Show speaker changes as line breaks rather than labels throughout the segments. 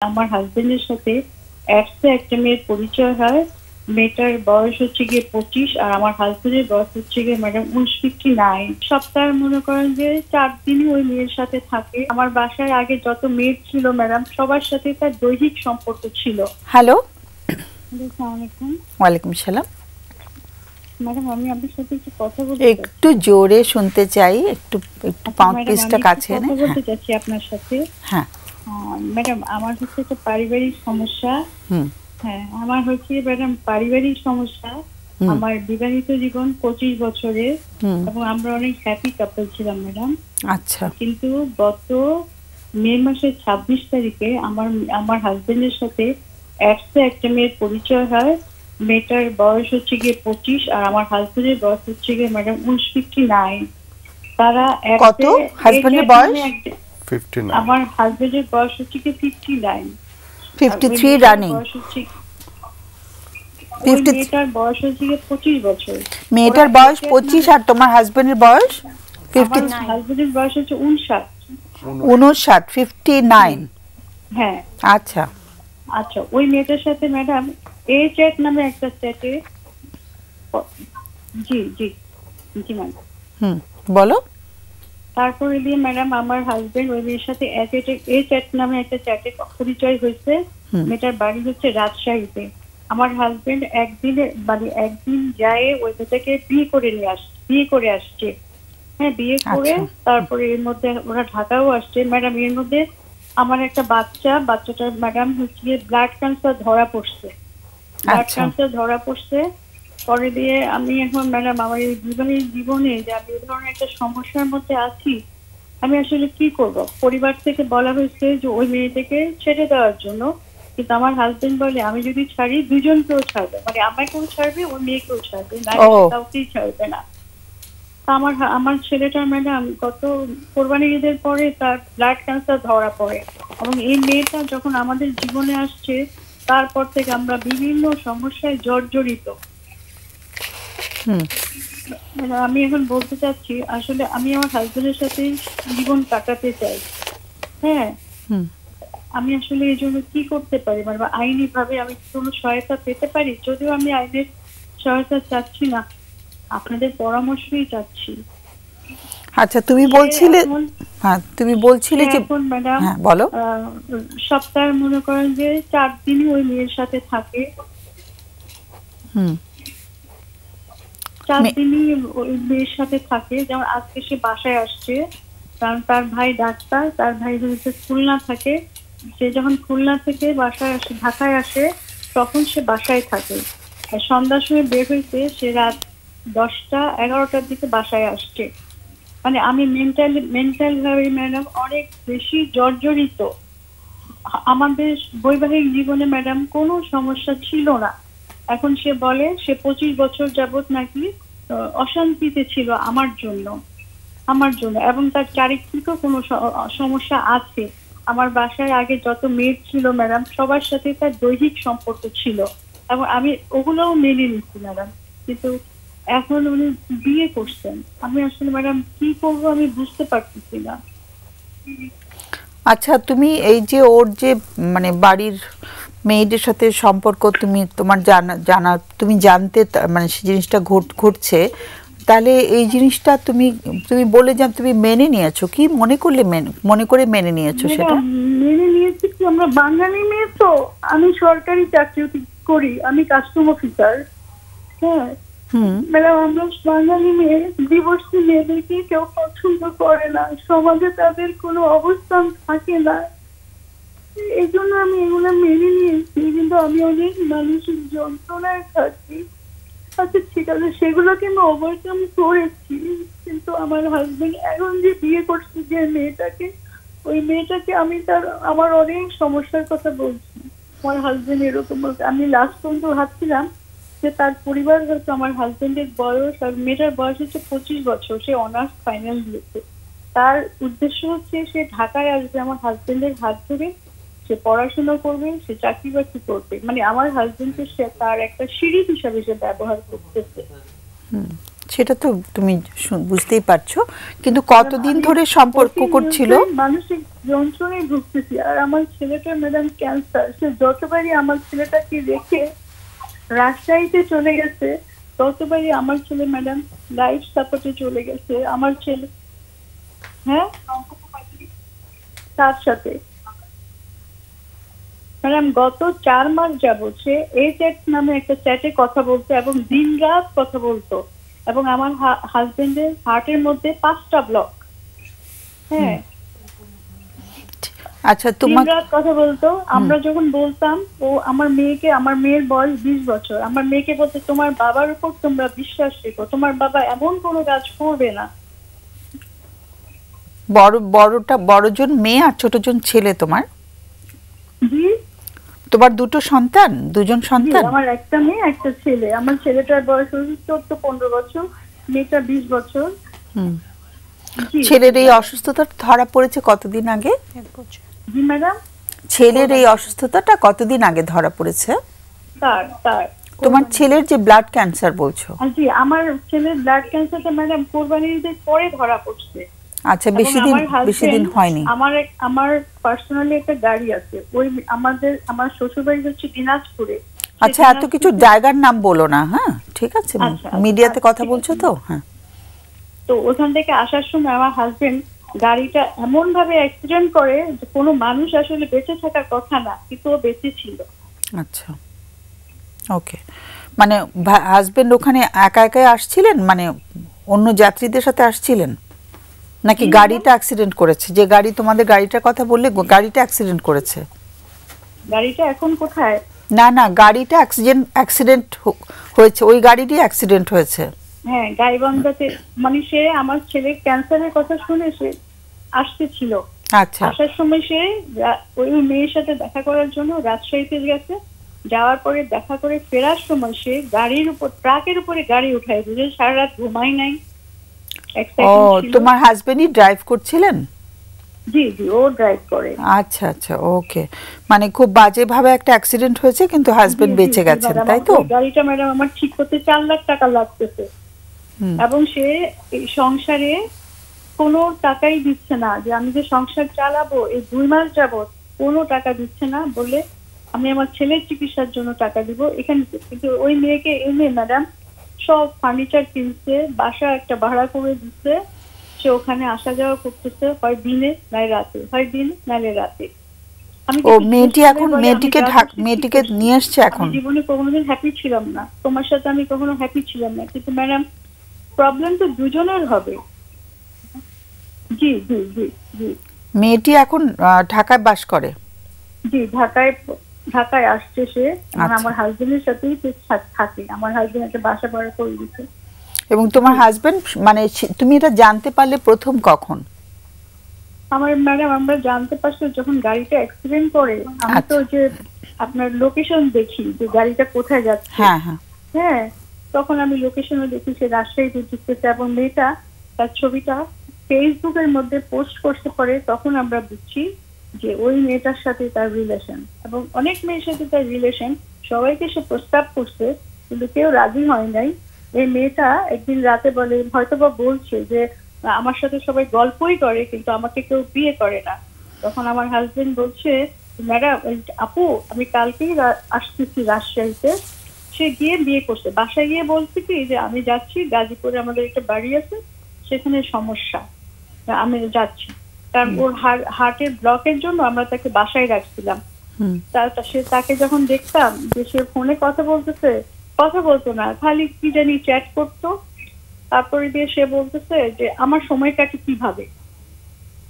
আমার হাজবেন্ডের সাথে অ্যাপসে একটা মেয়ের পরিচয় হয়। মেয়েটার বয়স হচ্ছে গিয়ে 25 আর আমার হাজবেন্ডের বয়স হচ্ছে গিয়ে ম্যাডাম 59। সপ্তাহে মনে করেন যে 4 দিনই ওই মেয়ের সাথে থাকে। আমার বাসায় আগে যত মেয়ে ছিল ম্যাডাম সবার সাথে তার দৈহিক সম্পর্ক ছিল।
হ্যালো,
আসসালামু আলাইকুম।
ওয়ালাইকুম সালাম।
ম্যাডাম আমি আপনার সাথে একটু কথা বলতে
একটু জোরে শুনতে চাই, একটু মাউথপিসটা কাছে
কথা বলতে চাচ্ছি আপনার সাথে।
হ্যাঁ
ম্যাডাম আমার হচ্ছে একটা পারিবারিক সমস্যা। হ্যাঁ, আমার হচ্ছে ম্যাডাম পারিবারিক সমস্যা। আমার বিবাহিত জীবন 25 বছরের এবং আমরা অনেক হ্যাপি কাপল ছিলাম ম্যাডাম।
আচ্ছা,
কিন্তু গত মে মাসের 26 তারিখে আমার হাজবেন্ডের সাথে অ্যাপসে একটা মেয়ের পরিচয় হয়। মেয়েটার বয়স হচ্ছে গিয়ে 25 আর আমার হাজবেন্ডের বয়স হচ্ছে গিয়ে ম্যাডাম 59। তারা
কত হাজবেন্ডের বয়স?
59।
আমার হাজবেন্ডের বয়স হচ্ছে কি 59,
53 রানিং।
মেয়েটার বয়স হচ্ছে কি 25 বছর।
মেয়েটার বয়স 25 আর তোমার হাজবেন্ডের বয়স
59। হাজবেন্ডের বয়স হচ্ছে
59, 59।
হ্যাঁ
আচ্ছা
আচ্ছা, ওই মেয়েটার সাথে ম্যাডাম এ চ্যাট নামে একটা চ্যাটে জি জি জি ম্যাডাম
বলো।
তারপরে দিয়ে ম্যাডাম আমার হাজবেন্ড ওই মেয়ের সাথে এ চ্যাট নামে একটা চ্যাটে পরিচয় হয়েছে। মেয়েটার বাড়ি হচ্ছে রাজশাহীতে। আমার হাজবেন্ড একদিন যায় ওই মেয়েটাকে বিয়ে করে আসছে। হ্যাঁ, বিয়ে করে তারপরে এর মধ্যে ওরা ঢাকাও আসছে ম্যাডাম। এর মধ্যে আমার একটা বাচ্চাটার ম্যাডাম হচ্ছে ব্লাড ক্যান্সার ধরা পড়ছে। পরে দিয়ে আমি এখন ম্যাডাম আমার এই বিবাহিত জীবনে যে আমি এই ধরনের একটা সমস্যার মধ্যে আছি, আমি আসলে কি করব? পরিবার থেকে বলা হয়েছে যে ওই মেয়েটাকে ছেড়ে দেওয়ার জন্য, কিন্তু আমার হাজবেন্ড বলে আমি যদি ছাড়ি দুজনকেও ছাড়বে, মানে আমাকেও ছাড়বে ওই মেয়েকেও ছাড়বে, না কাউকেই ছাড়বে না। আমার ছেলেটার ম্যাডাম গত কোরবানি ঈদের পরে তার ব্লাড ক্যান্সার ধরা পড়ে এবং এই মেয়েটা যখন আমাদের জীবনে আসছে তারপর থেকে আমরা বিভিন্ন সমস্যায় জর্জরিত। আমি এখন বলতে চাচ্ছি আসলে আমি আমার হাজবেন্ডের সাথে জীবন কাটাতে চাই। হ্যাঁ, আমি আসলে এই জন্য কি করতে পারি, মানে আইনি ভাবে আমি কোনো সহায়তা পেতে পারি? যদিও আমি আইনের সহায়তা চাচ্ছি না, আপনাদের পরামর্শই চাচ্ছি।
আচ্ছা, তুমি বলছিলে যে
এখন ম্যাডাম
বলো।
সপ্তাহে মনে করেন যে 4 দিনই ওই মেয়ের সাথে থাকে। 4 দিনই ওই মেয়ের সাথে থাকে। যেমন আজকে সে বাসায় আসছে, কারণ তার ভাই ডাক্তার, তার ভাই হচ্ছে খুলনা থাকে। সে যখন খুলনা থেকে বাসায় আসে, ঢাকায় আসে, তখন সে বাসায় থাকে। আর সন্ধ্যার সময় বের হইতে সে রাত 10টা-11টার দিকে বাসায় আসছে। মানে আমি মেন্টাল ভাবে ম্যাডাম অনেক বেশি জর্জরিত। আমাদের বৈবাহিক জীবনে ম্যাডাম কোনো সমস্যা ছিল না। এখন সে বলে সে 25 বছর যাবত নাকি অশান্তিতে ছিল আমার জন্য এবং তার চারিত্রিক কোনো সমস্যা আছে। আমার বাসায় আগে যত মেয়ে ছিল ম্যাডাম সবার সাথে তার দৈহিক সম্পর্ক ছিল এবং আমি ওগুলোও মেনে নিচ্ছি ম্যাডাম। কিন্তু এখন উনি বিয়ে করছেন, আমি আসলে ম্যাডাম কি করবো আমি বুঝতে পারতেছি না।
আচ্ছা, তুমি এই যে ওর যে মানে বাড়ির মেয়েদের সাথে সম্পর্ক তোমার জানা তুমি জানতে, মানে সেই জিনিসটা ঘটছে, তাহলে এই জিনিসটা তুমি বলে যান তুমি মেনে নিয়েছো, কি মনে করে মেনে নিয়েছো? সেটা
মেনে নিয়েছি কি, আমরা বাঙালি মেয়ে তো, আমি সরকারি চাকরি করি, আমি কাস্টম অফিসার। হ্যাঁ ম্যাডাম, আমরা বাঙালি মেয়ে, ডিভোর্সি মেয়েদেরকে কেউ পছন্দ করে না, সমাজে তাদের কোনো অবস্থান থাকে না, এই জন্য আমি এগুলো মেনে নিয়েছি। কিন্তু আমি অনেক মানসিক যন্ত্রণায় থাকি। আচ্ছা ঠিক আছে, সেগুলোকে আমি ওভারকাম করেছি, কিন্তু আমার হাজবেন্ড এখন যে বিয়ে করছে যে মেয়েটাকে, ওই মেয়েটাকে আমার অনেক সমস্যার কথা বলছি। আমার হাজবেন্ড এরকম বলছে, আমি লাস্ট পর্যন্ত ভাবছিলাম যে তার পরিবার হয়তো আমার হাজবেন্ডের বয়স, আর মেয়েটার বয়স হচ্ছে 25 বছর, সে অনার্স ফাইনাল দিয়েছে। তার উদ্দেশ্য হচ্ছে সে ঢাকায় আসবে আমার হাজবেন্ডের হাত ধরে, সে পড়াশোনা করবে, সে চাকরি বাকরি করবে, মানে আমার হাজবেন্ডকে সে তার একটা সিঁড়ি হিসাবে সে ব্যবহার করতেছে।
সেটা তো তুমি বুঝতেই পারছো, কিন্তু কতদিন ধরে সম্পর্ক করছিল?
মানসিক যন্ত্রণায় ভুগতেছি। আর আমার ছেলেটা ম্যাডাম ক্যান্সার। সে যতবারই আমার ছেলেটাকে রেখে রাজশাহীতে চলে গেছে, ততবারই আমার ছেলে ম্যাডাম লাইফ সাপোর্টে চলে গেছে আমার ছেলে। হ্যাঁ, তার সাথে ম্যাডাম গত 4 মাস যাবত সে এই চ্যাট নামে একটা চ্যাটে কথা বলতো এবং দিন রাত কথা বলতো। এবং আমার হাজবেন্ডের হার্টের মধ্যে 5টা ব্লক। হ্যাঁ,
আচ্ছা, তোমার
দিন রাত কথা বলতো। আমরা যখন বলতাম, ও আমার মেয়েকে, আমার মেয়ের বয়স 20 বছর, আমার মেয়েকে বলতে তোমার বাবার উপর তোমরা বিশ্বাস রেখো, তোমার বাবা এমন কোনো কাজ করবে না।
বড়জন মেয়ে আর ছোটজন ছেলে তোমার?
জি,
তোমার দুজন সন্তান?
আমার একটা মেয়ে একটা ছেলে। আমার ছেলেটার বয়স হচ্ছে 14-15 বছর, মেয়েটা 20 বছর।
ছেলের এই অসুস্থতা ধরা পড়েছে কতদিন আগে?
জি ম্যাডাম,
ছেলের এই অসুস্থতাটা কতদিন আগে ধরা পড়েছে?
তার
তোমার ছেলের যে ব্লাড ক্যান্সার বলছো?
জি, আমার ছেলের ব্লাড ক্যান্সারটা ম্যাডাম কোরবানির ঈদের পরে ধরা পড়ছে।
আচ্ছা, বেশি দিন হয়নি।
আমার পার্সোনালি একটা গাড়ি আছে। ওই আমার শ্বশুর বাড়ি হচ্ছে দিনাজপুরে।
আচ্ছা, এত কিছু জায়গার নাম বলো না। হ্যাঁ, ঠিক আছে, মিডিয়াতে কথা বলছো তো। হ্যাঁ,
তো ওখান থেকে আসার সময় আমার হাজবেন্ড গাড়িটা এমন ভাবে অ্যাক্সিডেন্ট করে যে কোনো মানুষ আসলে বেঁচে থাকার কথা না, কিন্তু ও বেঁচে ছিল।
আচ্ছা, ওকে। মানে হাজবেন্ড ওখানে একা একাই আসছিলেন, মানে অন্য যাত্রীদের সাথে আসছিলেন, নাকি গাড়িটা অ্যাক্সিডেন্ট করেছে? যে গাড়ি, তোমাদের গাড়িটার কথা বললে, গাড়িটা অ্যাক্সিডেন্ট করেছে?
গাড়িটা এখন কোথায়?
না, গাড়িটা অ্যাক্সিডেন্ট হয়েছে, ওই গাড়িটি অ্যাক্সিডেন্ট হয়েছে।
হ্যাঁ, গাইবান্ধাতে। মানে সে আমার ছেলের ক্যান্সারের কথা শুনে সে আসতেছিল।
আচ্ছা,
আসার সময় সে ওই মেয়ের সাথে দেখা করার জন্য রাজশাহীতে গেছে। যাওয়ার পরে দেখা করে ফেরার সময় সে ট্রাকের উপরে গাড়ি উঠায় দিয়েছে। সারা রাত ঘুমাই নাই।
ও, তোমার হাজবেন্ডই ড্রাইভ করছিলেন?
জি, ও ড্রাইভ করে।
আচ্ছা, ওকে। মানে খুব বাজে ভাবে একটা অ্যাক্সিডেন্ট হয়েছে, কিন্তু হাজবেন্ড বেঁচে গেছেন, তাই তো?
গাড়িটা ম্যাডাম আমার ঠিক করতে 4 লাখ টাকা লাগতেছে। এবং সে এই সংসারে কোনো টাকাই দিচ্ছে না, যে আমি যে সংসার চালাবো এই 2 মাস যাবত কোনো টাকা দিচ্ছে না। বলে আমি আমার ছেলের চিকিৎসার জন্য টাকা দিব এখানে। কিন্তু ওই মেয়েকে এনে ম্যাডাম সব ফার্নিচার কিনছে, বাসা একটা ভাড়া করে দিচ্ছে। সে ওখানে আসা যাওয়া করতেছে, হয় দিনে নয় রাতে, হয় দিনে নালে রাতে।
ও, মেয়েটিকে নিয়ে আসছে এখন?
জীবনে কোনোদিন হ্যাপি ছিলাম না, তোমার সাথে আমি কখনো হ্যাপি ছিলাম না, কিন্তু ম্যাডাম প্রবলেম তো দুজনের হবে। জি জি জি জি।
মেয়েটি এখন ঢাকায় বাস করে?
জি, ঢাকায় আসছে সে। আমার হাজবেন্ডের সাথেই থাকে। আমার হাজবেন্ড একটা বাসা ভাড়া করে দিচ্ছে।
এবং তোমার হাজবেন্ড, মানে তুমি এটা জানতে পারলে প্রথম কখন?
আমার ম্যাডাম আমরা জানতে পারছি যখন গাড়িটা অ্যাক্সিডেন্ট করে। আমি তো যে আপনার লোকেশন দেখি যে গাড়িটা কোথায় যাচ্ছে। হ্যাঁ, তখন আমি লোকেশনে দেখি সে রাজশাহীতে ঢুকতেছে এবং মেয়েটা তার ছবিটা ফেসবুকের মধ্যে পোস্ট করতে পারে। তখন আমরা বুঝছি যে ওই মেয়েটার সাথে তার রিলেশন, এবং অনেক মেয়ের সাথে তার রিলেশন। সবাইকে সে প্রস্তাব করছে, কিন্তু কেউ রাজি হয় নাই। এই মেয়েটা একদিন রাতে বলে, হয়তোবা বলছে যে আমার সাথে সবাই গল্পই করে, কিন্তু আমাকে কেউ বিয়ে করে না। তখন আমার হাজবেন্ড বলছে, ম্যাডাম আপু আমি কালকেই আসতেছি রাজশাহীতে। সে গিয়ে বিয়ে করছে। বাসায় গিয়ে বলছে কি যে আমি যাচ্ছি গাজীপুরে, আমাদের একটা বাড়ি আছে, সেখানে সমস্যা, আমি যাচ্ছি। কারণ ওর হার্টের ব্লকের জন্য আমরা তাকে বাসায় রাখছিলাম। তাকে যখন দেখতাম যে সে ফোনে কথা বলতো না, খালি কি জানি চ্যাট করতো। তারপরে দিয়ে সে বলতেছে যে আমার সময় কাটে কিভাবে,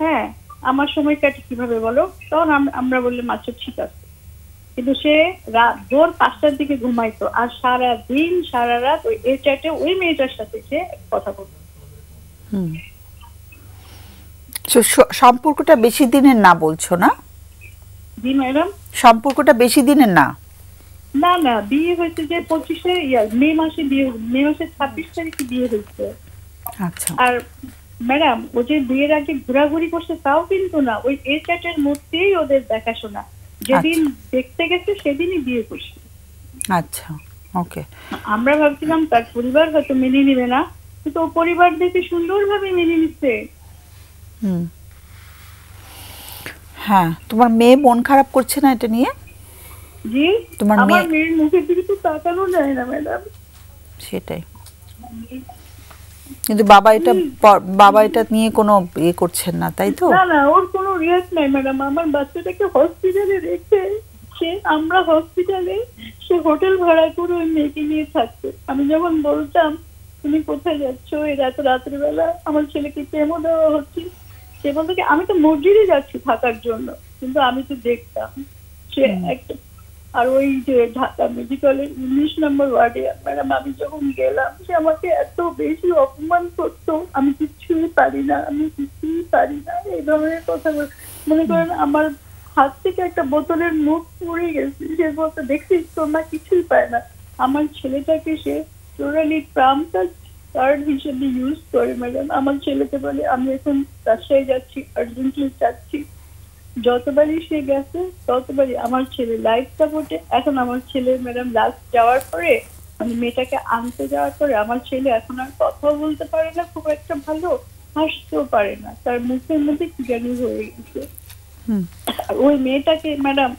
হ্যাঁ আমার সময় কাটে কিভাবে বলো। তখন আমরা বললাম আচ্ছা ঠিক আছে। কিন্তু সে ভোর 5টার দিকে ঘুমাইতো, আর সারা দিন সারা রাত ওই চ্যাটে ওই মেয়েটার সাথে সে কথা বলতো।
সম্পর্কটা বেশি দিনের না বলছো না?
জি ম্যাডাম,
সম্পর্কটা বেশি দিনের না?
না, বিয়ে হয়েছে যে 25 মে মাসে, মে মাসের 26 তারিখে বিয়ে হয়েছে।
আচ্ছা।
আর ম্যাডাম ও যে বিয়ের আগে ঘোরাঘুরি করছে তাও কিন্তু না, ওই এই চ্যাটের মধ্যেই ওদের দেখাশোনা। যেদিন দেখতে গেছে সেদিনই বিয়ে করছে।
আচ্ছা, ওকে।
আমরা ভাবছিলাম তার পরিবার হয়তো মেনে নিবে না, তো পরিবার দেখে সুন্দরভাবে মেনে নিচ্ছে।
হ্যাঁ, তোমার মেয়ে মন খারাপ করছে না এটা নিয়ে?
জি,
তোমার
আমার মেয়ের মুখের দিকে তো তাকানো যায় না ম্যাডাম।
সেটাই, কিন্তু বাবা এটা নিয়ে কোনো ইয়ে করছেন না, তাই তো?
না না, ওর কোনো রিয়াক্ট নাই ম্যাডাম। আমার বাচ্চাটাকে হসপিটালে রেখে আমরা হসপিটালে সে হোটেল ভাড়া করে ওই মেয়েকে নিয়ে থাকতো। আমি যখন বলতাম তুমি কোথায় যাচ্ছ এই রাত্রিবেলা, আমার ছেলেকে কেমো দেওয়া হচ্ছে, সে বলতো কি আমি তো মসজিদে যাচ্ছি থাকার জন্য, কিন্তু আমি তো দেখতাম সে একটা। আর ওই যে ঢাকা মেডিকেলের 19 নম্বর ওয়ার্ডে ম্যাডাম আমি যখন গেলাম, সে আমাকে এত বেশি অপমান করতো, আমি কিছুই পারি না, আমি কিছুই পারি না, এই ধরনের কথা মনে করেন আমার হাত থেকে একটা বোতলের মুখ পড়ে গেছে। সে বলতে দেখছিস তোমরা কিছুই পায় না। আমার ছেলেটাকে সে টোটালি ট্রাম্পটা কার্ড হিসেবে ইউজ করে ম্যাডাম। আমার ছেলেকে বলে আমি এখন রাজশাহী যাচ্ছি, আর্জেন্টলি যাচ্ছি, যতবারই সে গেছে ততবারই আমার ছেলে লাইফ সাপোর্টে। এখন আমার ছেলে ম্যাডাম লাস্ট যাওয়ার পরে মানে মেয়েটাকে আনতে যাওয়ার পরে আমার ছেলে এখন আর কথাও বলতে পারে না খুব একটা ভালো, হাসতেও পারে না, তার মুখের মধ্যে কি জানি হয়ে গেছে। ওই মেয়েটাকে ম্যাডাম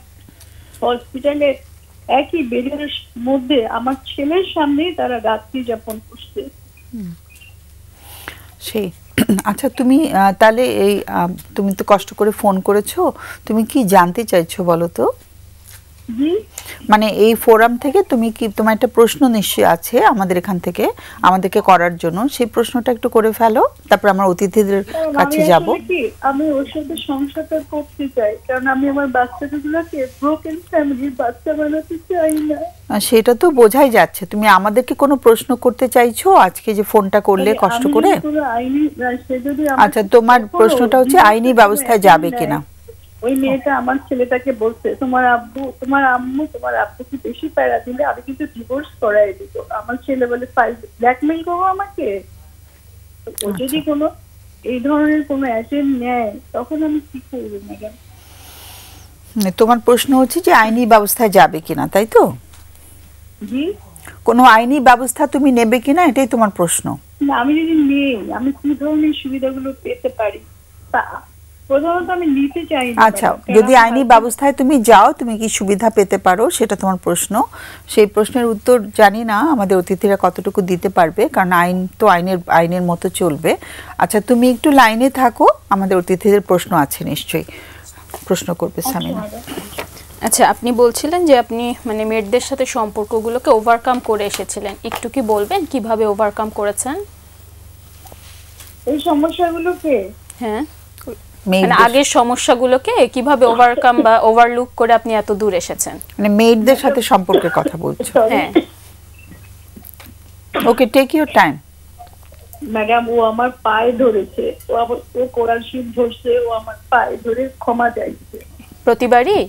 হসপিটালে একই বেডের মধ্যে আমার ছেলের সামনেই তারা রাত্রি যাপন করছে।
সেই আচ্ছা, তুমি তাহলে এই তুমি তো কষ্ট করে ফোন করেছো, তুমি কি জানতে চাইছো বলো তো? মানে এই ফোরাম থেকে তুমি কি, তোমার একটা প্রশ্ন নিশ্চয়ই আছে আমাদের এখান থেকে আমাদেরকে করার জন্য, সেই প্রশ্নটা একটু করে ফেলো, তারপর আমরা অতিথিদের কাছে যাব।
আমি ওর সাথে সংসারটা করতে চাই, কারণ আমি আমার বাচ্চাগুলোকে ব্রোকেন ফ্যামিলির বাচ্চা বানাতে চাই না।
সেটা তো বোঝাই যাচ্ছে। তুমি আমাদেরকে কোনো প্রশ্ন করতে চাইছো আজকে যে ফোনটা করলে কষ্ট করে? আচ্ছা, তোমার প্রশ্নটা হচ্ছে আইনি ব্যবস্থায় যাবে কিনা।
ওই মেয়েটা আমার ছেলেটাকে বলছে তোমার আব্বু তোমার আম্মু তোমার আব্বুকে বেশি প্যারা দিলে আমি কিন্তু ডিভোর্স করাই দিব। আমার ছেলে বলে ব্ল্যাকমেইল করবো আমাকে। ও যদি কোনো এই ধরনের কোনো অ্যাকশন নেয় তখন আমি কি করবো ম্যাডাম?
তোমার প্রশ্ন হচ্ছে যে আইনি ব্যবস্থায় যাবে কিনা, তাই তো?
জি,
কোনো আইনি ব্যবস্থা তুমি নেবে কিনা, এটাই তোমার প্রশ্ন?
না, আমি যদি নেই আমি কি ধরনের সুবিধাগুলো পেতে পারি তা প্রথমত আমি নিতে চাই না।
আচ্ছা, যদি আইনি ব্যবস্থায় তুমি যাও তুমি কি সুবিধা পেতে পারো সেটা তোমার প্রশ্ন। সেই প্রশ্নের উত্তর জানি না আমাদের অতিথিরা কতটুকু দিতে পারবে, কারণ আইন তো আইনের মতো চলবে। আচ্ছা, তুমি একটু লাইনে থাকো, আমাদের অতিথিদের প্রশ্ন আছে নিশ্চয়ই, প্রশ্ন করবে সামিনা।
আচ্ছা, আপনি বলছিলেন যে আপনি মানে মেয়েদের সাথে সম্পর্কগুলোকে ওভারকাম করে এসেছিলেন, একটু কি বলবেন কিভাবে ওভারকাম করেছেন
এই সমস্যাগুলোকে?
হ্যাঁ, মানে আগের সমস্যাগুলোকে কিভাবে ওভারকাম বা ওভারলুক করে আপনি এত দূর এসেছেন।
মানে মেয়েদের সাথে সম্পর্কের কথা বলছো?
হ্যাঁ,
ওকে, টেক ইউর টাইম।
ম্যাডাম ও আমার পায়ে ধরেছে, ও কোরআন শরীফ ধরছে, ও আমার পায়ে ধরে ক্ষমা চাইছে। প্রতিবারই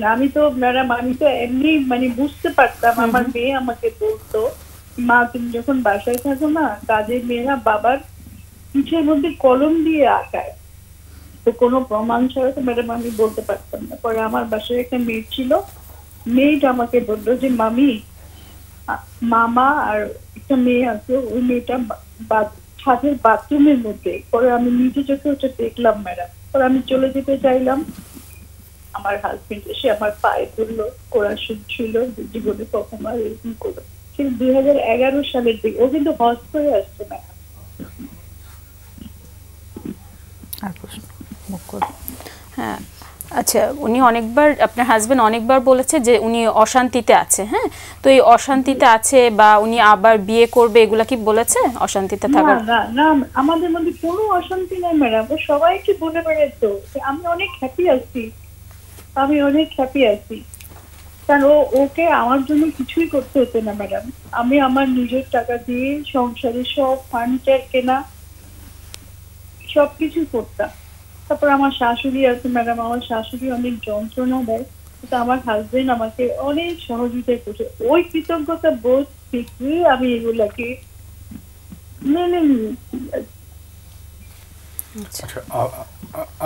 না, আমি তো ম্যাডাম আমি তো এমনি মানে বুঝতে পারতাম। আমার মেয়ে আমাকে বলতো মা তুমি যখন বাসায় থাকো না, কাজের মেয়েরা বাবার পিঠের মধ্যে কলম দিয়ে আঁকায়, তো কোনো প্রমাণ ছাড়া তো ম্যাডাম আমি বলতে পারতাম না। পরে আমার বাসায় একটা মেয়ে ছিল, মেয়েটা আমাকে বললো যে মামি মামা আর একটা মেয়ে আছে, ওই মেয়েটা ছাদের বাথরুমের মধ্যে। পরে আমি নিজে চোখে ওটা দেখলাম ম্যাডাম। পরে আমি চলে যেতে চাইলাম, আমার হাজবেন্ড এসে আমার পায়ে ধরলো, কোরআন শুনছিল, জীবনে কখনো আর এরকম করলো। কিন্তু 2011 সালের দিকে ও কিন্তু হজ করে আসছে না।
হ্যাঁ, আচ্ছা, উনি অনেকবার আপনার হাজবেন্ড অনেকবার বলেছে যে উনি অশান্তিতে আছে। হ্যাঁ, তো এই অশান্তিতে আছে বা উনি আবার বিয়ে করবে এগুলা কি বলেছে অশান্তিতে থাকার?
না না, আমাদের মধ্যে কোনো অশান্তি নাই ম্যাডাম। ও সবাইকে বলে বেড়াতো আমি অনেক হ্যাপি আছি, আমি অনেক হ্যাপি আছি। কারণ ওকে আমার জন্য কিছুই করতে হতো না ম্যাডাম। আমি আমার নিজের টাকা দিয়ে সংসারে সব ফার্নিচার কেনা সবকিছু করতাম। তারপর আমার শাশুড়ি আছে ম্যাডাম, আমার শাশুড়ি অনেক যন্ত্রণা দেয়, কিন্তু আমার হাজবেন্ড আমাকে অনেক সহযোগিতা করছে। ওই কৃতজ্ঞতা বোধ থেকে আমি এগুলাকে মেনে নিয়েছি।
আচ্ছা,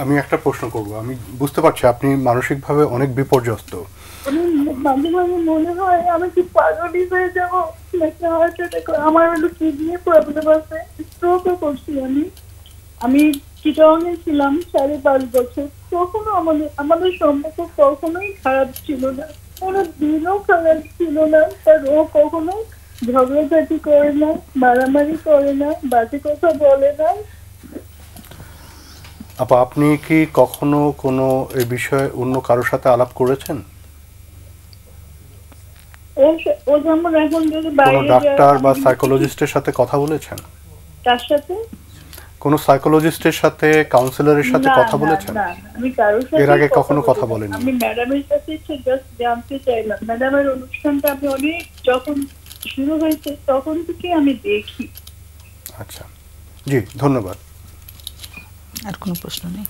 আমি একটা প্রশ্ন করব। আমি বুঝতে পারছি আপনি মানসিকভাবে অনেক বিপর্যস্ত।
মাঝে মাঝে মনে হয় আমি কি পাগলই হয়ে যাবো নাকি হার্ট অ্যাটাক। আমার হলো কিডনি প্রবলেম আছে, স্ট্রোকও করছি আমি চিটাগাংয়ে ছিলাম 5.5 বছর। কখনো আমাদের সম্পর্ক কখনোই খারাপ ছিল না, কোনো দিনও খারাপ ছিল না। তার ও কখনো ঝগড়াঝাটি করে না, মারামারি করে না, বাজে কথা বলে না।
আপা, আপনি কি কখনো কোনো এই বিষয়ে অন্য কারোর সাথে আলাপ করেছেন?
ও যেমন এখন যদি
কোনো
বাইরে
ডাক্তার বা সাইকোলজিস্টের সাথে কথা বলেছেন?
তার সাথে
কোনো সাইকোলজিস্টের সাথে, কাউন্সিলরের সাথে কথা বলেছেন?
না, আমি কারোর সাথে
এর আগে কখনো কথা বলেননি?
আমি ম্যাডামের কাছে জাস্ট জানতে চাইলাম। ম্যাডামের অনুষ্ঠানটা আমি অনেক যখন শুরু হয়েছে তখন থেকে আমি দেখি।
আচ্ছা, জি, ধন্যবাদ।
আর কোনো প্রশ্ন নেই?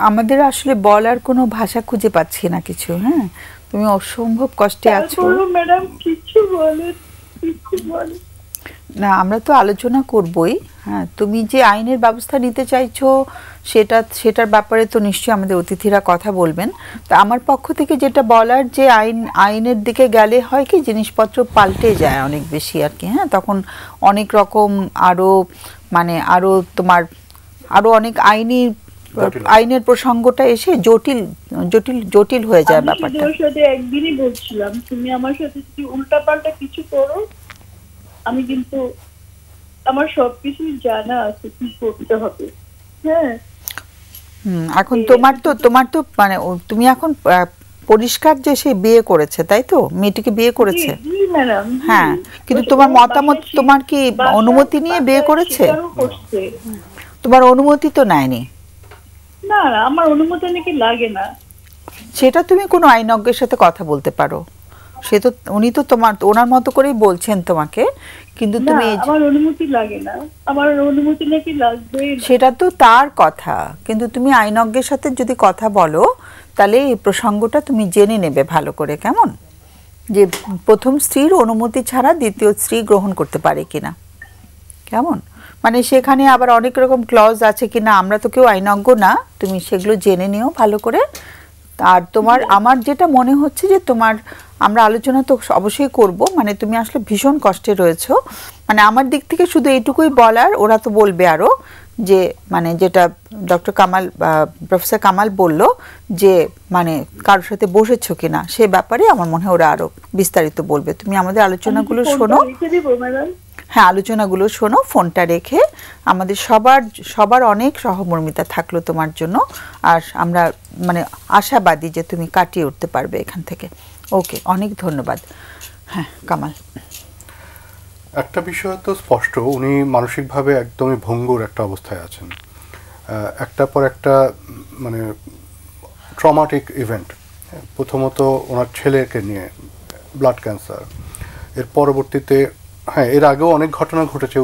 আমাদের আসলে বলার কোনো ভাষা খুঁজে পাচ্ছি না কিছু। হ্যাঁ, তুমি অসম্ভব কষ্টে আছো।
ম্যাডাম কিছু বলে
না, আমরা তো আলোচনা করবই। হ্যাঁ, তুমি যে আইনের ব্যবস্থা নিতে চাইছো সেটার ব্যাপারে তো নিশ্চয়ই আমাদের অতিথিরা কথা বলবেন। তা আমার পক্ষ থেকে যেটা বলার, যে আইনের দিকে গেলে হয় কি জিনিসপত্র পাল্টে যায় অনেক বেশি আর কি। হ্যাঁ, তখন অনেক রকম আরো তোমার আরো অনেক আইনের প্রসঙ্গটা এসে জটিল হয়ে যায় ব্যাপারটা।
আমি সাথে একদিনই বলছিলাম, তুমি আমার সাথে যদি উল্টাপাল্টা কিছু করো, আমি কিন্তু আমার সবকিছু জানা আছে কি করতে হবে। হ্যাঁ,
এখন তোমার তো তুমি এখন পরিষ্কার যে সে বিয়ে করেছে, তাই তো? মেয়েটিকে বিয়ে করেছে। হ্যাঁ, কিন্তু তোমার মতামত, তোমার কি অনুমতি নিয়ে বিয়ে করেছে? তোমার অনুমতি তো নেয়নি।
না, আমার অনুমতি নাকি লাগে না।
সেটা তুমি কোনো আইনজ্ঞের সাথে কথা বলতে পারো। সে তো উনি তো ওনার মতো করেই বলছেন তোমাকে, কিন্তু তুমি
আমার অনুমতি লাগে না, আমার অনুমতি নাকি লাগবে।
সেটা তো তার কথা, কিন্তু তুমি আইনজ্ঞের সাথে যদি কথা বলো তাহলে এই প্রসঙ্গটা তুমি জেনে নেবে ভালো করে, কেমন? যে প্রথম স্ত্রীর অনুমতি ছাড়া দ্বিতীয় স্ত্রী গ্রহণ করতে পারে কিনা, কেমন? সেখানে আবার অনেক রকম ক্লজ আছে কিনা, আমরা তো কেউ আইনজ্ঞ না, তুমি সেগুলো জেনে নিও ভালো করে। আর আমার যেটা মনে হচ্ছে যে আমরা আলোচনা তো অবশ্যই করব, তুমি আসলে ভীষণ কষ্টে রয়েছো। আমার দিক থেকে শুধু এইটুকুই বলার, ওরা তো বলবে আরো, যে যেটা ডক্টর কামাল, প্রফেসর কামাল বলল, যে কারোর সাথে বসেছো কিনা সে ব্যাপারে আমার মনে হয় ওরা আরো বিস্তারিত বলবে। তুমি আমাদের আলোচনাগুলো শোনো। হ্যাঁ, আলোচনাগুলো শোনো, ফোনটা রেখে। আমাদের সবার অনেক সহমর্মিতা থাকলো তোমার জন্য, আর আমরা আশাবাদী যে তুমি কাটিয়ে উঠতে পারবে এখান থেকে। ওকে, অনেক ধন্যবাদ। হ্যাঁ, কামাল।
একটা বিষয় তো স্পষ্ট, উনি মানসিকভাবে একদমই ভঙ্গুর একটা অবস্থায় আছেন। একটার পর একটা ট্রমাটিক ইভেন্ট। প্রথমত ওনার ছেলেকে নিয়ে ব্লাড ক্যান্সার, এর পরবর্তীতে এর আগেও অনেক ঘটনা ঘটেছে।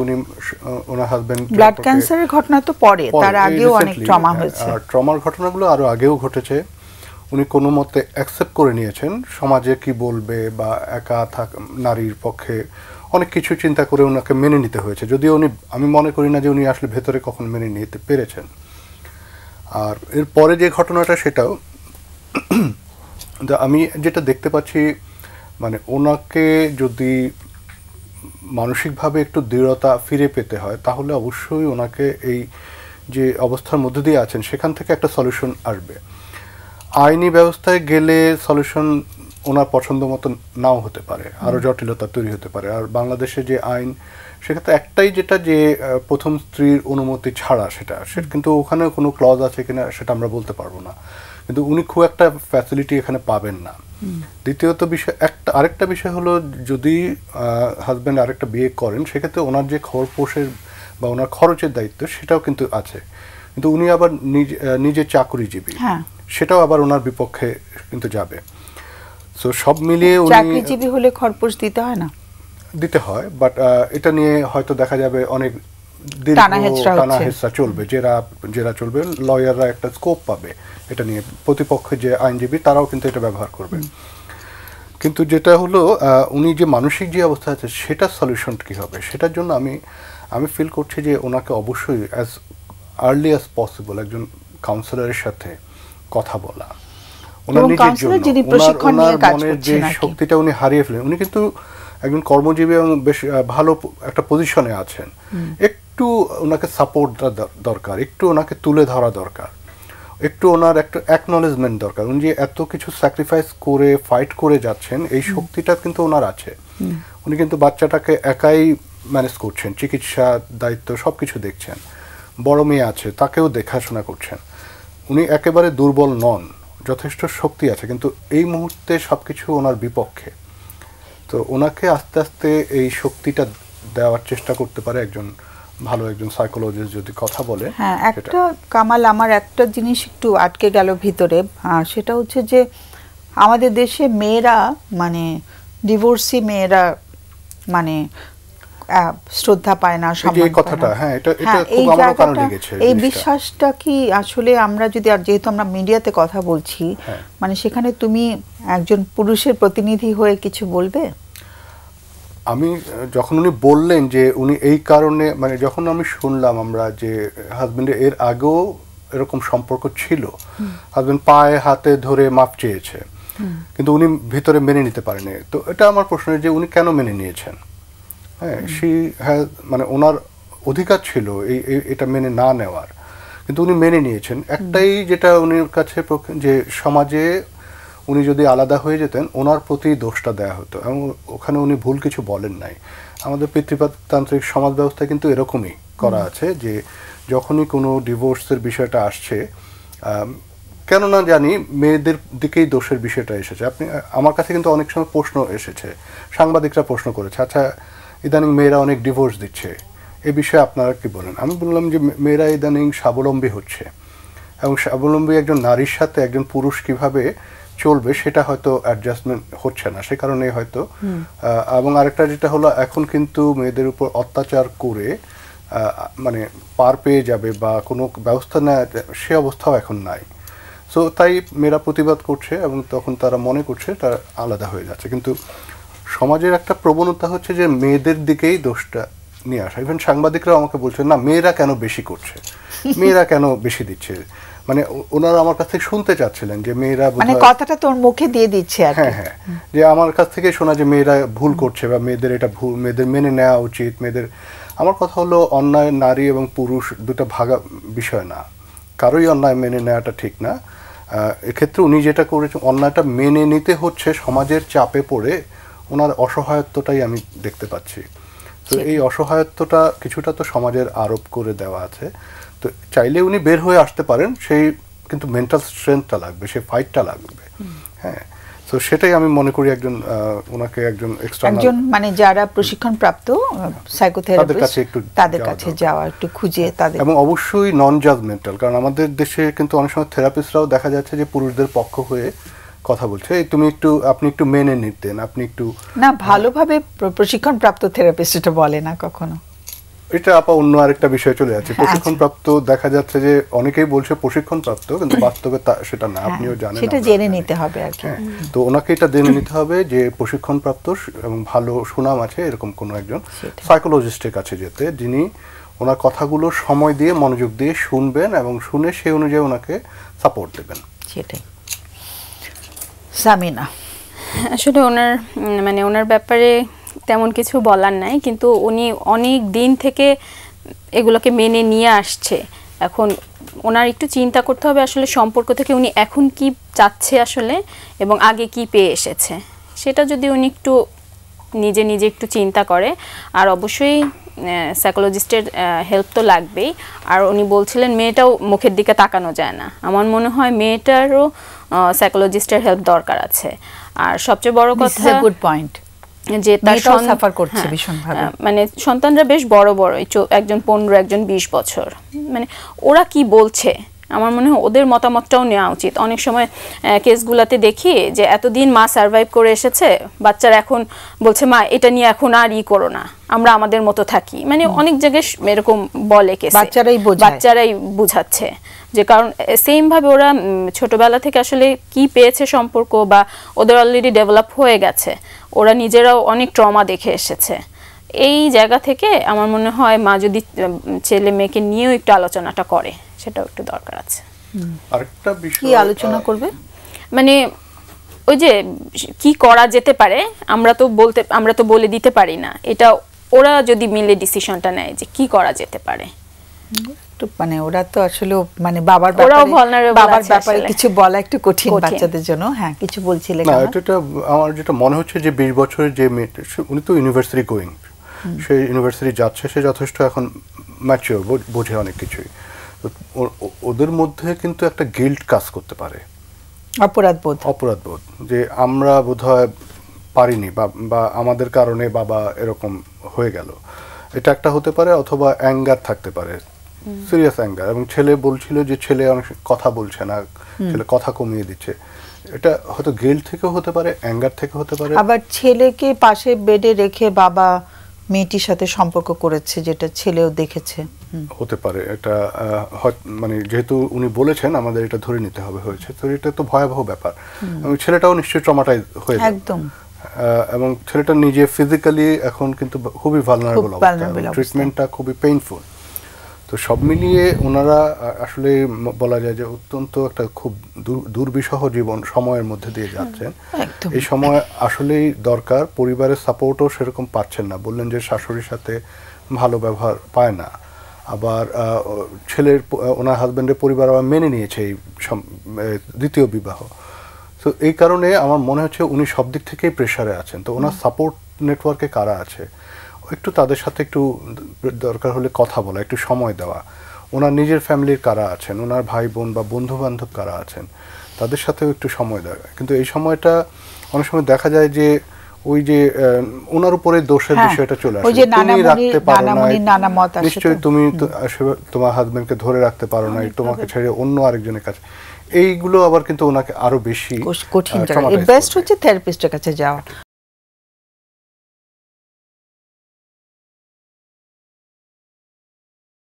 ওনার হাজবেন্ড
ব্লাড ক্যান্সারের ঘটনা তো পরে, তার আগেও অনেক ট্রমা হয়েছে।
আর ট্রমার ঘটনাগুলো আরো আগেও ঘটেছে। উনি কোনো মতে অ্যাকসেপ্ট করে নিয়েছেন সমাজে কি বলবে, বা একা নারীর পক্ষে অনেক কিছু চিন্তা করে ওনাকে মেনে নিতে হয়েছে। যদিও আমি মনে করি না যে উনি আসলে ভেতরে কখন মেনে নিতে পেরেছেন। আর এর পরে যে ঘটনাটা, সেটাও আমি যেটা দেখতে পাচ্ছি, ওনাকে যদি মানসিকভাবে একটু দৃঢ়তা ফিরে পেতে হয়, তাহলে অবশ্যই ওনাকে এই যে অবস্থার মধ্যে দিয়ে আছেন সেখান থেকে একটা সলিউশন আসবে। আইনি ব্যবস্থায় গেলে সলিউশন ওনার পছন্দ মতো নাও হতে পারে, আরও জটিলতা তৈরি হতে পারে। আর বাংলাদেশে যে আইন, সেক্ষেত্রে একটাই, যেটা যে প্রথম স্ত্রীর অনুমতি ছাড়া, সেটা কিন্তু ওখানে কোনো ক্লজ আছে কিনা সেটা আমরা বলতে পারবো না, কিন্তু উনি খুব একটা ফ্যাসিলিটি এখানে পাবেন না। দ্বিতীয়ত বিষয়, আরেকটা বিষয় হলো, যদি হাজব্যান্ড আরেকটা বিয়ে করেন, সেক্ষেত্রে ওনার যে খরপোশের বা ওনার খরচের দায়িত্ব, সেটাও কিন্তু আছে। কিন্তু উনি আবার নিজে চাকরিজীবী, সেটাও আবার ওনার বিপক্ষে কিন্তু যাবে। সো সব মিলিয়ে
চাকরিজীবী হলে খরপোশ দিতে হয় না?
দিতে হয়, বাট এটা নিয়ে হয়তো দেখা যাবে অনেক টানাহেচড়া চলবে, জেরা চলবে, লয়াররা একটা স্কোপ পাবে এটা নিয়ে, প্রতিপক্ষের যে আইনজীবী তারাও কিন্তু এটা ব্যবহার করবে। কিন্তু যেটা হলো, উনি যে মানসিক যে অবস্থা আছে, সেটার সলিউশন কী হবে, সেটার জন্য আমি ফিল করছি যে ওনাকে অবশ্যই অ্যাজ আর্লি অ্যাজ পসিবল একজন কাউন্সিলরের সাথে কথা বলা, ওনার নিজের জন্য,
যিনি প্রশিক্ষণ নিয়ে কাজ
মনের যে
করছেন
শক্তিটা উনি হারিয়ে ফেলেন। উনি কিন্তু একজন কর্মজীবী এবং বেশ ভালো একটা পজিশনে আছেন। একটু ওনাকে সাপোর্ট দরকার, একটু ওনাকে তুলে ধরা দরকার, একটু ওনার একটা অ্যাকনলেজমেন্ট দরকার। উনি যে এত কিছু স্যাক্রিফাইস করে ফাইট করে যাচ্ছেন, এই শক্তিটা কিন্তু ওনার আছে। উনি কিন্তু বাচ্চাটাকে একাই ম্যানেজ করছেন, চিকিৎসা দায়িত্ব সব কিছু দেখছেন। বড় মেয়ে আছে, তাকেও দেখাশোনা করছেন। উনি একেবারে দুর্বল নন, যথেষ্ট শক্তি আছে, কিন্তু এই মুহূর্তে সব কিছু ওনার বিপক্ষে। তো ওনাকে আস্তে আস্তে এই শক্তিটা দেওয়ার চেষ্টা করতে পারে একজন ভালো একজন সাইকোলজিস্ট যদি কথা বলে।
হ্যাঁ, একটা কামাল, আমার একটা জিনিস একটু আটকে গেল ভিতরে, সেটা হচ্ছে যে আমাদের দেশে মেয়েরা মানে ডিভোর্সি মেয়েরা মানে শ্রদ্ধা পায় না, সম্মান পায় না।
হ্যাঁ, এটা খুব আমার কারণে লেগেছে।
এই বিশ্বাসটা কি আসলে আমরা যদি, আর যেহেতু আমরা মিডিয়াতে কথা বলছি, মানে সেখানে তুমি একজন পুরুষের প্রতিনিধি হয়ে কিছু বলবে?
আমি যখন উনি বললেন যে উনি এই কারণে, মানে যখন আমি শুনলাম আমরা যে হাজবেন্ডের এর আগেও এরকম সম্পর্ক ছিল, হাজবেন্ড পায়ে হাতে ধরে মাপ চেয়েছে, কিন্তু উনি ভিতরে মেনে নিতে পারেনি। তো এটা আমার প্রশ্ন যে উনি কেন মেনে নিয়েছেন? হ্যাঁ, মানে ওনার অধিকার ছিল এটা মেনে না নেওয়ার, কিন্তু উনি মেনে নিয়েছেন। একটাই যেটা উনির কাছে যে সমাজে উনি যদি আলাদা হয়ে যেতেন, ওনার প্রতি দোষটা দেয়া হতো, এবং ওখানে উনি ভুল কিছু বলেন নাই। আমাদের পিতৃতান্ত্রিক সমাজ ব্যবস্থা কিন্তু এরকমই করা আছে যে যখনই কোনো ডিভোর্সের বিষয়টা আসছে, কেন না জানি মেয়েদের দিকেই দোষের বিষয়টা এসেছে। আমার কাছে কিন্তু অনেক সময় প্রশ্ন এসেছে, সাংবাদিকরা প্রশ্ন করেছে, আচ্ছা ইদানিং মেয়েরা অনেক ডিভোর্স দিচ্ছে, এ বিষয়ে আপনারা কি বলেন? আমি বললাম যে মেয়েরা ইদানিং স্বাবলম্বী হচ্ছে, এবং স্বাবলম্বী একজন নারীর সাথে একজন পুরুষ কিভাবে চলবে সেটা হয়তো অ্যাডজাস্টমেন্ট হচ্ছে না, সে কারণে হয়তো। এবং আরেকটা যেটা হলো, এখন কিন্তু মেয়েদের উপর অত্যাচার করে মানে পার পেয়ে যাবে বা কোনো ব্যবস্থা নেয়, সে অবস্থাও এখন নাই। সো তাই মেয়েরা প্রতিবাদ করছে, এবং তখন তারা মনে করছে তারা আলাদা হয়ে যাচ্ছে। কিন্তু সমাজের একটা প্রবণতা হচ্ছে যে মেয়েদের দিকেই দোষটা নিয়ে আসা। ইভেন সাংবাদিকরাও আমাকে বলছেন, না মেয়েরা কেন বেশি করছে, মেয়েরা কেন বেশি দিচ্ছে, মানে ওনারা আমার কাছ থেকে শুনতে চাচ্ছিলেন যে মেয়েরা,
মানে কথাটা তোর মুখে দিয়ে দিচ্ছে আর কি।
হ্যাঁ, যে আমার কাছ থেকে শোনা যে মেয়েরা ভুল করছে বা মেয়েদের এটা ভুল, মেয়েদের মেনে নেওয়া উচিত। মেয়েদের, আমার কথা হলো অন্যায় নারী এবং পুরুষ দুটো ভাগা বিষয় না, কারোই অন্যায় মেনে নেওয়াটা ঠিক না। এক্ষেত্রে উনি যেটা করেছেন, অন্যায়টা মেনে নিতে হচ্ছে সমাজের চাপে পড়ে, ওনার অসহায়ত্বটাই আমি দেখতে পাচ্ছি। তো এই অসহায়ত্বটা কিছুটা তো সমাজের আরোপ করে দেওয়া আছে। তো চাইলে উনি বের হয়ে আসতে পারেন, সেই কিন্তু মেন্টাল স্ট্রেংথটা লাগবে, সেই ফাইটটা লাগবে। হ্যাঁ, তো সেটাই আমি মনে করি একজন ওনাকে একজন
একজন মানে যারা প্রশিক্ষণ প্রাপ্ত সাইকোথেরাপিস্ট তাদের কাছে যাওয়া, একটু খুঁজে তাদের,
এবং অবশ্যই নন জাজমেন্টাল। কারণ আমাদের দেশে কিন্তু অনেক সময় থেরাপিস্টরাও দেখা যাচ্ছে যে পুরুষদের পক্ষ হয়ে কথা বলছে, আপনি একটু মেনে নিতেন, আপনি একটু
না, ভালোভাবে প্রশিক্ষণ প্রাপ্ত থেরাপিস্ট এটা বলে না কখনো।
এটা অন্য আরেকটা বিষয় চলে যাচ্ছে। প্রশিক্ষণ প্রাপ্ত দেখা যাচ্ছে যে অনেকেই বলছে প্রশিক্ষণ প্রাপ্ত, কিন্তু বাস্তবে সেটা না, আপনিও জানেন,
সেটা জেনে নিতে হবে আর কি।
তো ওনাকে এটা জেনে নিতে হবে যে প্রশিক্ষণ প্রাপ্ত এবং ভালো সুনাম আছে এরকম কোনো একজন সাইকোলজিস্টের কাছে যেতে, যিনি ওনার কথাগুলো সময় দিয়ে মনোযোগ দিয়ে শুনবেন এবং শুনে সেই অনুযায়ী ওনাকে সাপোর্ট দেবেন।
সেটাই। সামিনা,
আসলে ওনার ব্যাপারে তেমন কিছু বলার নাই, কিন্তু উনি অনেক দিন থেকে এগুলোকে মেনে নিয়ে আসছে। এখন ওনার একটু চিন্তা করতে হবে আসলে সম্পর্ক থেকে উনি এখন কি চাচ্ছে আসলে, এবং আগে কি পেয়ে এসেছে, সেটা যদি উনি একটু নিজে একটু চিন্তা করে। আর অবশ্যই সাইকোলজিস্টের হেল্প তো লাগবেই। আর উনি বলছিলেন মেয়েটাও মুখের দিকে তাকানো যায় না, আমার মনে হয় মেয়েটারও সাইকোলজিস্টের হেল্প দরকার আছে। আর সবচেয়ে বড় কথা,
গুড পয়েন্ট,
যে তার
সাফার করছে ভীষণভাবে,
মানে সন্তানরা বেশ বড়, একজন 15, একজন 20 বছর, মানে ওরা কি বলছে আমার মনে হয় ওদের মতামতটাও নেওয়া উচিত। অনেক সময় কেসগুলোতে দেখি যে এতদিন মা সার্ভাইভ করে এসেছে, বাচ্চারা এখন বলছে মা এটা নিয়ে এখন আর করো না, আমরা আমাদের মতো থাকি, মানে অনেক জায়গায় এরকম বলে কেসে, বাচ্চারাই বুঝাচ্ছে। যে কারণ সেম ভাবে ওরা ছোটবেলা থেকে আসলে কি পেয়েছে সম্পর্ক, বা ওদের অলরেডি ডেভেলপ হয়ে গেছে, ওরা নিজেরাও অনেক ট্রমা দেখে এসেছে। এই জায়গা থেকে আমার মনে হয় মা যদি ছেলে মেয়েকে নিয়েও একটু আলোচনাটা করে, সেটাও একটু দরকার আছে।
আরেকটা বিষয়
কি আলোচনা করবে?
মানে ওই যে কি করা যেতে পারে আমরা তো বলে দিতে পারি না, এটা ওরা যদি মিলে ডিসিশনটা নেয় যে কি করা যেতে পারে।
একটু মানে ওরা তো আসলে মানে বাবার ব্যাপারে কিছু বলা একটু কঠিন বাচ্চাদের জন্য। হ্যাঁ, কিছু বলছিলেন।
না, এটা আমার যেটা মনে হচ্ছে যে 20 বছরের যে মেয়ে, উনি তো ইউনিভার্সিটি গোয়িং, সে ইউনিভার্সিটি যাচ্ছে, সে যথেষ্ট এখন ম্যাচিওর, বোঝে অনেক কিছুই। ওদের মধ্যে কিন্তু একটা গিল্ট কাজ করতে পারে, অপরাধবোধ, যে আমরা বোধহয় পারিনি বা আমাদের কারণে বাবা এরকম হয়ে গেল, এটা একটা হতে পারে। অথবা অ্যাঙ্গার থাকতে পারে, সিরিয়াস অ্যাঙ্গার। এবং ছেলে বলছিল যে ছেলে অনেক কথা বলছে না, ছেলে কথা কমিয়ে দিচ্ছে। এটা হয়তো গিল্ট থেকেও হতে পারে, অ্যাঙ্গার থেকে হতে পারে।
আবার ছেলেকে পাশে বেডে রেখে বাবা মেয়েটির সাথে সম্পর্ক করেছে, যেটা ছেলেও দেখেছে,
হতে পারে। এটা মানে যেহেতু উনি বলেছেন আমাদের এটা ধরে নিতে হবে হয়েছে, তো এটা তো ভয়াবহ ব্যাপার। এবং ছেলেটাও নিশ্চয়ই ট্রমাটাইজ হয়ে যায়
একদম।
এবং ছেলেটা নিজে ফিজিক্যালি এখন কিন্তু খুবই ভালনারেবল অবস্থা, ট্রিটমেন্টটা খুবই পেইনফুল। তো সব মিলিয়ে ওনারা আসলে বলা যায় যে অত্যন্ত একটা খুব দুর্বিষহ জীবন সময়ের মধ্যে দিয়ে যাচ্ছেন। এই সময় আসলেই দরকার, পরিবারের সাপোর্টও সেরকম পাচ্ছেন না। বললেন যে শাশুড়ির সাথে ভালো ব্যবহার পায় না, আবার ওনার হাজব্যান্ডের পরিবার আবার মেনে নিয়েছে এই দ্বিতীয় বিবাহ। তো এই কারণে আমার মনে হচ্ছে উনি সব দিক থেকেই প্রেশারে আছেন। তো ওনার সাপোর্ট নেটওয়ার্কে কারা আছে, একটু তাদের সাথে একটু দরকার হলে কথা বলা, একটু সময় দেওয়া। ওনার নিজের ফ্যামিলির কারা আছেন, ওনার ভাই বোন বা বন্ধু বান্ধব কারা আছেন, তাদের সাথেও একটু সময় দেওয়া। কিন্তু এই সময়টা অনেক সময় দেখা যায় যে ওই যে ওনার উপরে দোষের বিষয়টা চলে আসে, তুমি রাখতে পারো না, নিশ্চয়ই তুমি তোমার হাজবেন্ডকে ধরে রাখতে পারো না, তোমাকে ছেড়ে অন্য আরেকজনের কাছে, এইগুলো আবার কিন্তু ওনাকে আরো বেশি
কঠিন। বেস্ট হচ্ছে থেরাপিস্টের কাছে যাওয়া।